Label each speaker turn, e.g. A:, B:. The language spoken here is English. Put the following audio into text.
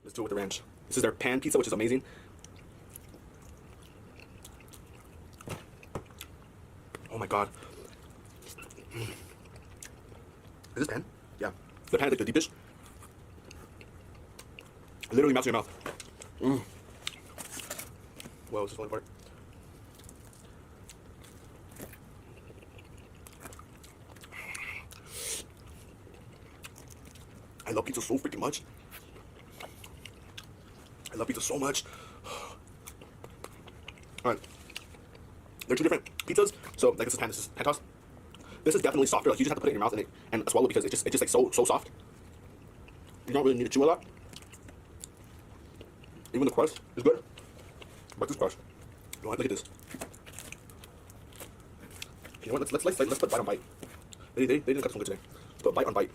A: Let's do it with the ranch. This is their pan pizza, which is amazing. Oh my god. Is this pan? Yeah. The pan, like the deep dish. It literally melts in your mouth. Whoa, this is falling apart. I love pizza so freaking much. I love pizza so much. Alright. They're two different pizzas. So like this is pan toss. This is definitely softer. Like you just have to put it in your mouth and swallow because it's just like so soft. You don't really need to chew a lot. Even the crust is good. But this crust. Oh, look at this. You know what? Let's put bite on bite. They didn't cut this one good today. Let's put bite on bite.